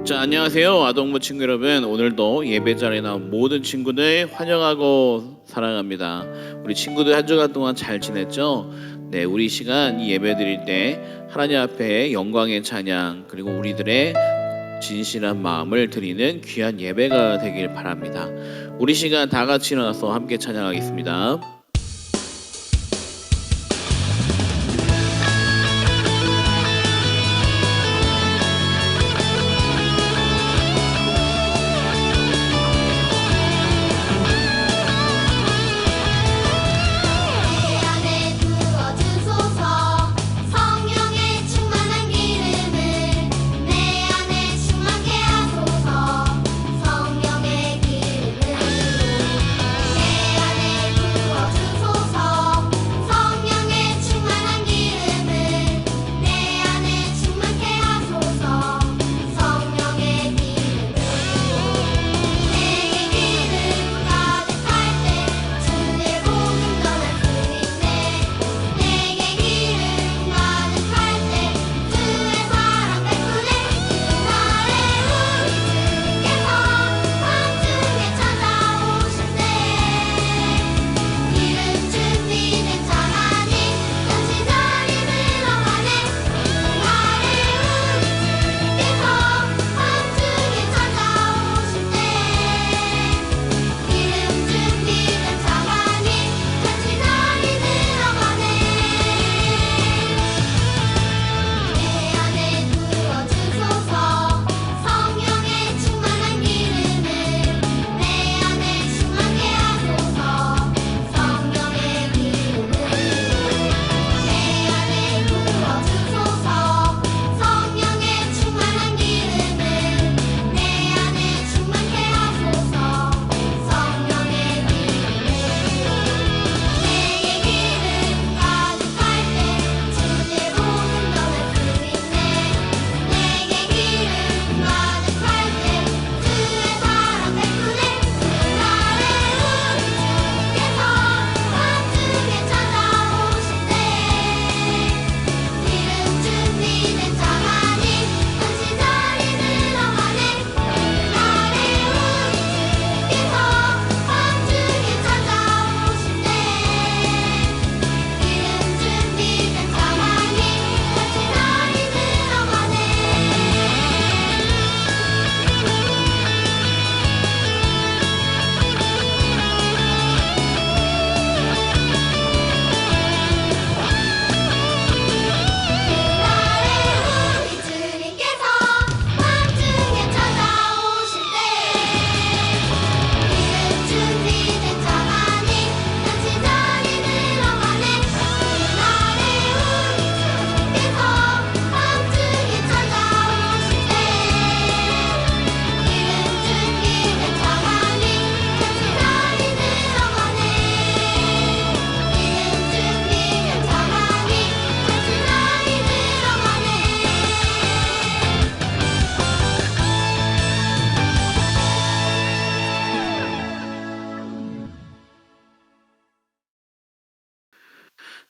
자, 안녕하세요. 아동부 친구 여러분. 오늘도 예배 자리에 나온 모든 친구들 환영하고 사랑합니다. 우리 친구들 한 주간 동안 잘 지냈죠? 네, 우리 시간 이 예배 드릴 때 하나님 앞에 영광의 찬양 그리고 우리들의 진실한 마음을 드리는 귀한 예배가 되길 바랍니다. 우리 시간 다 같이 일어나서 함께 찬양하겠습니다.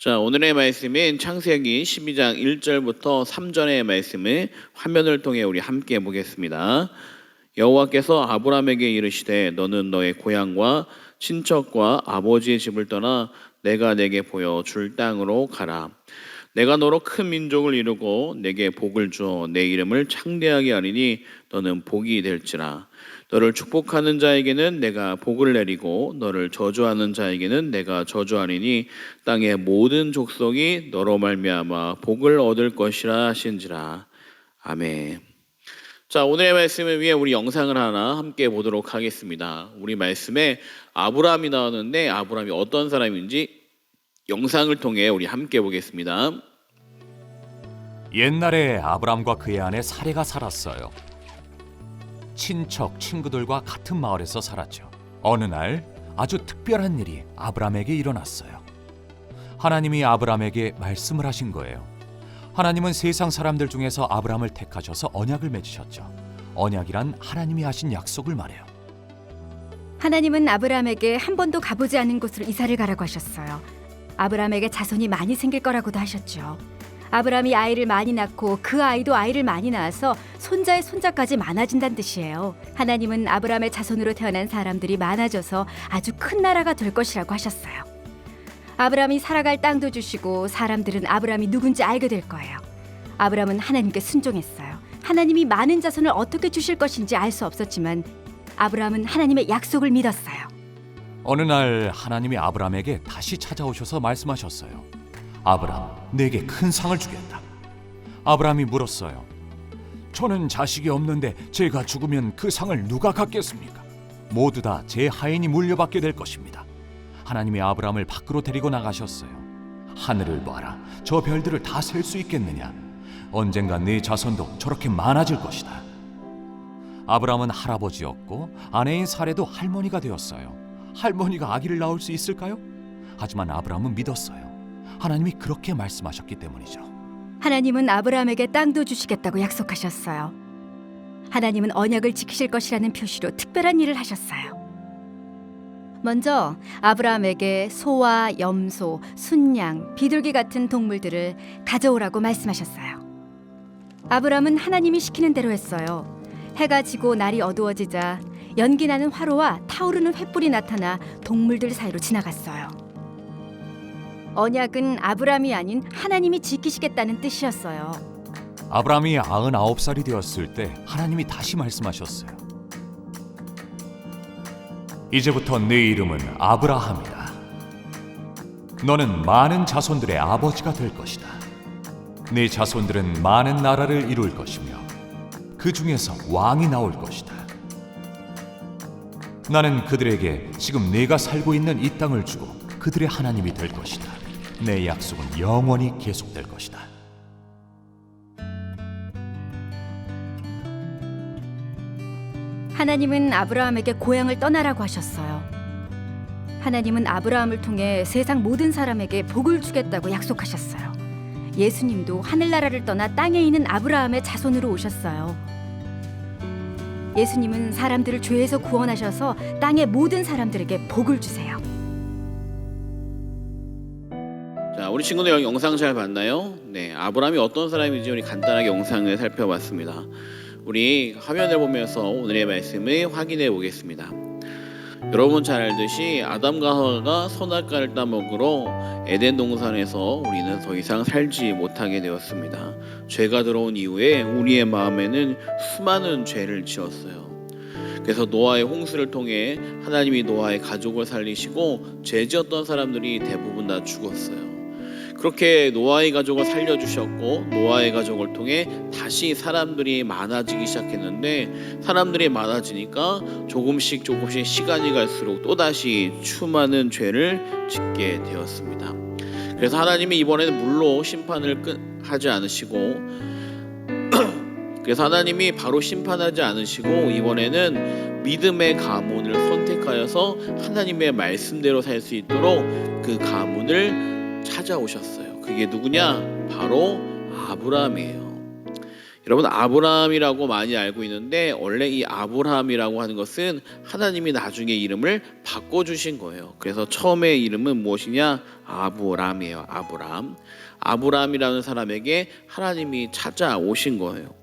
자, 오늘의 말씀은 창세기 12장 1절부터 3절의 말씀을 화면을 통해 우리 함께 보겠습니다. 여호와께서 아브라함에게 이르시되 너는 너의 고향과 친척과 아버지의 집을 떠나 내가 내게 보여 줄 땅으로 가라. 내가 너로 큰 민족을 이루고 내게 복을 주어 내 이름을 창대하게 하리니 너는 복이 될지라. 너를 축복하는 자에게는 내가 복을 내리고 너를 저주하는 자에게는 내가 저주하리니 땅의 모든 족속이 너로 말미암아 복을 얻을 것이라 하신지라. 아멘. 자, 오늘의 말씀을 위해 우리 영상을 하나 함께 보도록 하겠습니다. 우리 말씀에 아브라함이 나오는데 아브라함이 어떤 사람인지 영상을 통해 우리 함께 보겠습니다. 옛날에 아브람과 그의 아내 사레가 살았어요. 친척, 친구들과 같은 마을에서 살았죠. 어느 날 아주 특별한 일이 아브람에게 일어났어요. 하나님이 아브람에게 말씀을 하신 거예요. 하나님은 세상 사람들 중에서 아브람을 택하셔서 언약을 맺으셨죠. 언약이란 하나님이 하신 약속을 말해요. 하나님은 아브라함에게 한 번도 가보지 않은 곳으로 이사를 가라고 하셨어요. 아브라함에게 자손이 많이 생길 거라고도 하셨죠. 아브라함이 아이를 많이 낳고 그 아이도 아이를 많이 낳아서 손자의 손자까지 많아진다는 뜻이에요. 하나님은 아브라함의 자손으로 태어난 사람들이 많아져서 아주 큰 나라가 될 것이라고 하셨어요. 아브라함이 살아갈 땅도 주시고 사람들은 아브라함이 누군지 알게 될 거예요. 아브라함은 하나님께 순종했어요. 하나님이 많은 자손을 어떻게 주실 것인지 알 수 없었지만 아브라함은 하나님의 약속을 믿었어요. 어느 날 하나님이 아브라함에게 다시 찾아오셔서 말씀하셨어요. 아브라함, 내게 큰 상을 주겠다. 아브라함이 물었어요. 저는 자식이 없는데 제가 죽으면 그 상을 누가 갖겠습니까? 모두 다 제 하인이 물려받게 될 것입니다. 하나님이 아브라함을 밖으로 데리고 나가셨어요. 하늘을 봐라, 저 별들을 다 셀 수 있겠느냐? 언젠가 네 자손도 저렇게 많아질 것이다. 아브라함은 할아버지였고 아내인 사레도 할머니가 되었어요. 할머니가 아기를 낳을 수 있을까요? 하지만 아브라함은 믿었어요. 하나님이 그렇게 말씀하셨기 때문이죠. 하나님은 아브라함에게 땅도 주시겠다고 약속하셨어요. 하나님은 언약을 지키실 것이라는 표시로 특별한 일을 하셨어요. 먼저 아브라함에게 소와 염소, 순양, 비둘기 같은 동물들을 가져오라고 말씀하셨어요. 아브라함은 하나님이 시키는 대로 했어요. 해가 지고 날이 어두워지자 연기 나는 화로와 타오르는 횃불이 나타나 동물들 사이로 지나갔어요. 언약은 아브라함이 아닌 하나님이 지키시겠다는 뜻이었어요. 아브라함이 99살이 되었을 때 하나님이 다시 말씀하셨어요. 이제부터 네 이름은 아브라함이다. 너는 많은 자손들의 아버지가 될 것이다. 네 자손들은 많은 나라를 이룰 것이며 그 중에서 왕이 나올 것이다. 나는 그들에게 지금 네가 살고 있는 이 땅을 주고 그들의 하나님이 될 것이다. 내 약속은 영원히 계속될 것이다. 하나님은 아브라함에게 고향을 떠나라고 하셨어요. 하나님은 아브라함을 통해 세상 모든 사람에게 복을 주겠다고 약속하셨어요. 예수님도 하늘나라를 떠나 땅에 있는 아브라함의 자손으로 오셨어요. 예수님은 사람들을 죄에서 구원하셔서 땅의 모든 사람들에게 복을 주세요. 자, 우리 친구들 영상 잘 봤나요? 네, 아브라함이 어떤 사람인지 우리 간단하게 영상을 살펴봤습니다. 우리 화면을 보면서 오늘의 말씀을 확인해 보겠습니다. 여러분 잘 알듯이 아담과 하와가 선악과를 따먹으러 에덴 동산에서 우리는 더 이상 살지 못하게 되었습니다. 죄가 들어온 이후에 우리의 마음에는 수많은 죄를 지었어요. 그래서 노아의 홍수를 통해 하나님이 노아의 가족을 살리시고 죄 지었던 사람들이 대부분 다 죽었어요. 그렇게 노아의 가족을 살려주셨고 노아의 가족을 통해 다시 사람들이 많아지기 시작했는데 사람들이 많아지니까 조금씩 시간이 갈수록 또다시 수많은 죄를 짓게 되었습니다. 그래서 하나님이 이번에는 물로 심판을 하지 않으시고 그래서 하나님이 바로 심판하지 않으시고 이번에는 믿음의 가문을 선택하여서 하나님의 말씀대로 살 수 있도록 그 가문을 찾아오셨어요. 그게 누구냐? 바로 아브라함이에요. 여러분, 아브라함이라고 많이 알고 있는데 원래 이 아브라함이라고 하는 것은 하나님이 나중에 이름을 바꿔주신 거예요. 그래서 처음에 이름은 무엇이냐? 아브람이에요. 아브람. 아브람이라는 사람에게 하나님이 찾아오신 거예요.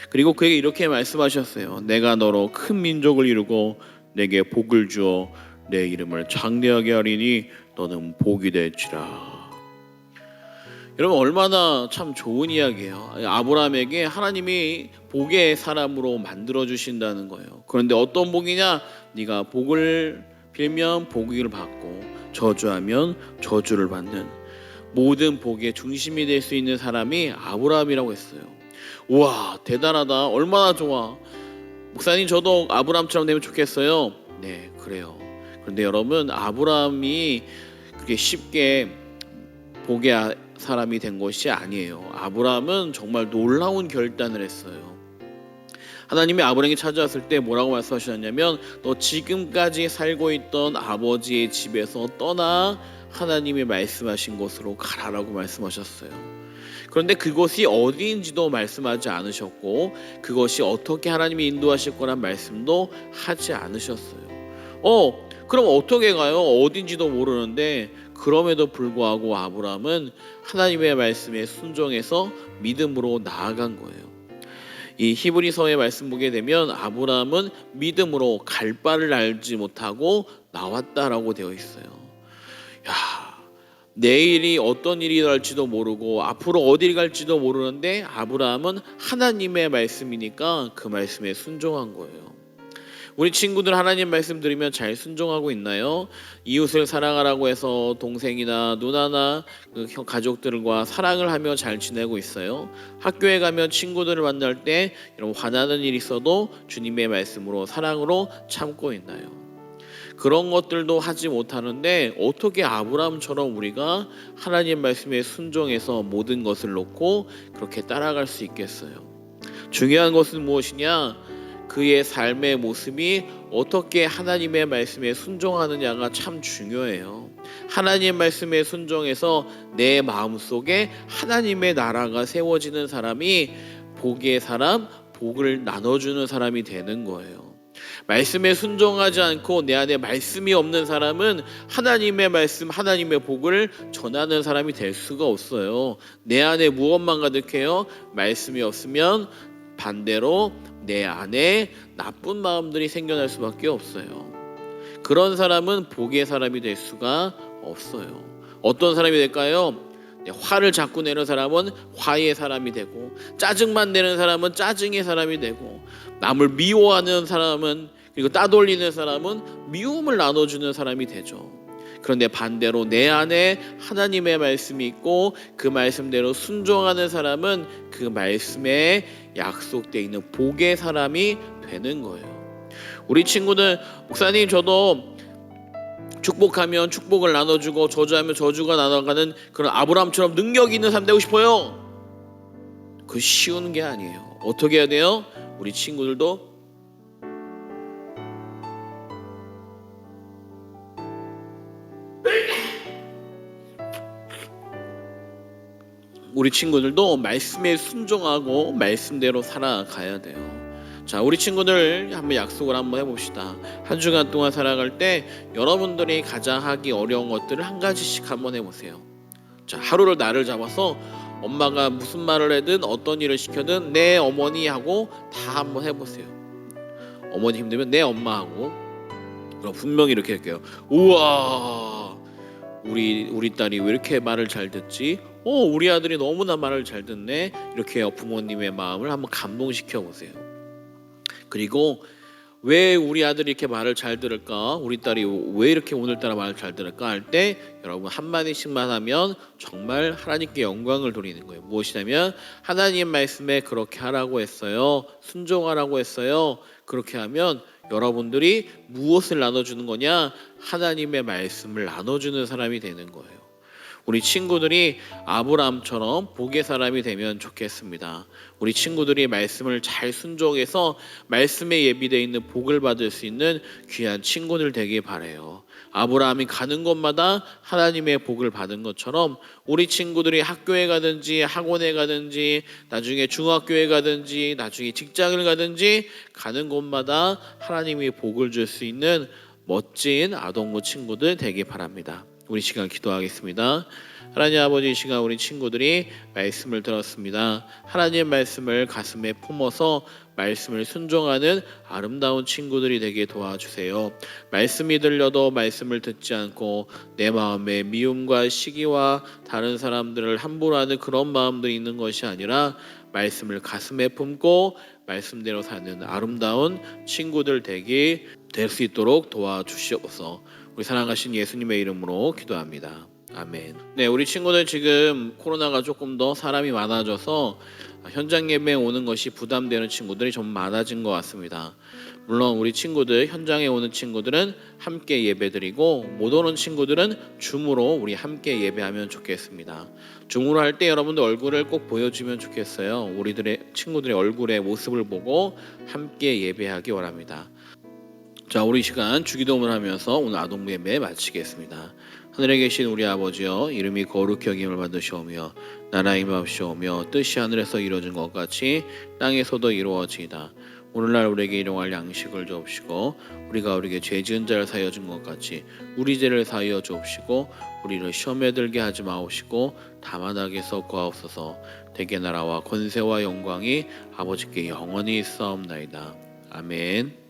그리고 그에게 이렇게 말씀하셨어요. 내가 너로 큰 민족을 이루고 내게 복을 주어 내 이름을 장대하게 하리니 너는 복이 될지라. 여러분, 얼마나 참 좋은 이야기예요. 아브라함에게 하나님이 복의 사람으로 만들어 주신다는 거예요. 그런데 어떤 복이냐? 네가 복을 빌면 복을 받고 저주하면 저주를 받는 모든 복의 중심이 될 수 있는 사람이 아브라함이라고 했어요. 우와, 대단하다. 얼마나 좋아. 목사님, 저도 아브라함처럼 되면 좋겠어요. 네, 그래요. 그런데 여러분, 아브라함이 그렇게 쉽게 복의 사람이 된 것이 아니에요. 아브라함은 정말 놀라운 결단을 했어요. 하나님이 아브라함에게 찾아왔을 때 뭐라고 말씀하셨냐면 너 지금까지 살고 있던 아버지의 집에서 떠나 하나님이 말씀하신 곳으로 가라라고 말씀하셨어요. 그런데 그곳이 어디인지도 말씀하지 않으셨고 그것이 어떻게 하나님이 인도하실 거란 말씀도 하지 않으셨어요. 그럼 어떻게 가요? 어딘지도 모르는데 그럼에도 불구하고 아브라함은 하나님의 말씀에 순종해서 믿음으로 나아간 거예요. 이 히브리서의 말씀 보게 되면 아브라함은 믿음으로 갈 바를 알지 못하고 나왔다라고 되어 있어요. 야, 내일이 어떤 일이 날지도 모르고 앞으로 어딜 갈지도 모르는데 아브라함은 하나님의 말씀이니까 그 말씀에 순종한 거예요. 우리 친구들 하나님 말씀 들으면 잘 순종하고 있나요? 이웃을 사랑하라고 해서 동생이나 누나나 그 가족들과 사랑을 하며 잘 지내고 있어요? 학교에 가면 친구들을 만날 때 이런 화나는 일이 있어도 주님의 말씀으로 사랑으로 참고 있나요? 그런 것들도 하지 못하는데 어떻게 아브라함처럼 우리가 하나님 말씀에 순종해서 모든 것을 놓고 그렇게 따라갈 수 있겠어요? 중요한 것은 무엇이냐? 그의 삶의 모습이 어떻게 하나님의 말씀에 순종하느냐가 참 중요해요. 하나님 말씀에 순종해서 내 마음속에 하나님의 나라가 세워지는 사람이 복의 사람, 복을 나눠주는 사람이 되는 거예요. 말씀에 순종하지 않고 내 안에 말씀이 없는 사람은 하나님의 말씀, 하나님의 복을 전하는 사람이 될 수가 없어요. 내 안에 무엇만 가득해요? 말씀이 없으면 반대로 내 안에 나쁜 마음들이 생겨날 수밖에 없어요. 그런 사람은 복의 사람이 될 수가 없어요. 어떤 사람이 될까요? 화를 자꾸 내는 사람은 화의 사람이 되고, 짜증만 내는 사람은 짜증의 사람이 되고, 남을 미워하는 사람은, 그리고 따돌리는 사람은 미움을 나눠주는 사람이 되죠. 그런데 반대로 내 안에 하나님의 말씀이 있고 그 말씀대로 순종하는 사람은 그 말씀에 약속되어 있는 복의 사람이 되는 거예요. 우리 친구들, 목사님 저도 축복하면 축복을 나눠주고 저주하면 저주가 나눠가는 그런 아브라함처럼 능력 있는 사람 되고 싶어요. 그 쉬운 게 아니에요. 어떻게 해야 돼요? 우리 친구들도 말씀에 순종하고 말씀대로 살아가야 돼요. 자, 우리 친구들 한번 약속을 한번 해봅시다. 한 주간 동안 살아갈 때 여러분들이 가장 하기 어려운 것들을 한 가지씩 한번 해보세요. 자, 하루를 날을 잡아서 엄마가 무슨 말을 하든 어떤 일을 시켜든 내 어머니 하고 다 한번 해보세요. 어머니 힘들면 내 엄마하고. 그럼 분명히 이렇게 할게요. 우와, 우리 딸이 왜 이렇게 말을 잘 듣지? 우리 아들이 너무나 말을 잘 듣네. 이렇게 부모님의 마음을 한번 감동시켜 보세요. 그리고 왜 우리 아들이 이렇게 말을 잘 들을까? 우리 딸이 왜 이렇게 오늘따라 말을 잘 들을까? 할 때 여러분 한마디씩만 하면 정말 하나님께 영광을 돌리는 거예요. 무엇이냐면 하나님 말씀에 그렇게 하라고 했어요. 순종하라고 했어요. 그렇게 하면 여러분들이 무엇을 나눠주는 거냐? 하나님의 말씀을 나눠주는 사람이 되는 거예요. 우리 친구들이 아브라함처럼 복의 사람이 되면 좋겠습니다. 우리 친구들이 말씀을 잘 순종해서 말씀에 예비되어 있는 복을 받을 수 있는 귀한 친구들 되길 바라요. 아브라함이 가는 곳마다 하나님의 복을 받은 것처럼 우리 친구들이 학교에 가든지 학원에 가든지 나중에 중학교에 가든지 나중에 직장을 가든지 가는 곳마다 하나님이 복을 줄 수 있는 멋진 아동부 친구들 되길 바랍니다. 우리 시간 기도하겠습니다. 하나님 아버지, 이 시간 우리 친구들이 말씀을 들었습니다. 하나님의 말씀을 가슴에 품어서 말씀을 순종하는 아름다운 친구들이 되게 도와주세요. 말씀이 들려도 말씀을 듣지 않고 내 마음에 미움과 시기와 다른 사람들을 함부로 하는 그런 마음들이 있는 것이 아니라 말씀을 가슴에 품고 말씀대로 사는 아름다운 친구들 될 수 있도록 도와주시옵소서. 우리 사랑하신 예수님의 이름으로 기도합니다. 아멘. 네, 우리 친구들 지금 코로나가 조금 더 사람이 많아져서 현장 예배에 오는 것이 부담되는 친구들이 좀 많아진 것 같습니다. 물론 우리 친구들, 현장에 오는 친구들은 함께 예배드리고 못 오는 친구들은 줌으로 우리 함께 예배하면 좋겠습니다. 줌으로 할 때 여러분들 얼굴을 꼭 보여주면 좋겠어요. 우리들의 친구들의 얼굴의 모습을 보고 함께 예배하기 원합니다. 자, 우리 시간 주기도문을 하면서 오늘 아동부 예배 마치겠습니다. 하늘에 계신 우리 아버지여, 이름이 거룩히 여김을 받으시오며 나라의 임하옵시오며 뜻이 하늘에서 이루어진 것 같이 땅에서도 이루어지이다. 오늘날 우리에게 일용할 양식을 주옵시고 우리가 우리에게 죄 지은 자를 사하여 준 것 같이 우리 죄를 사하여 주옵시고 우리를 시험에 들게 하지 마옵시고 다만 악에서 구하옵소서. 대개 나라와 권세와 영광이 아버지께 영원히 있사옵나이다. 아멘.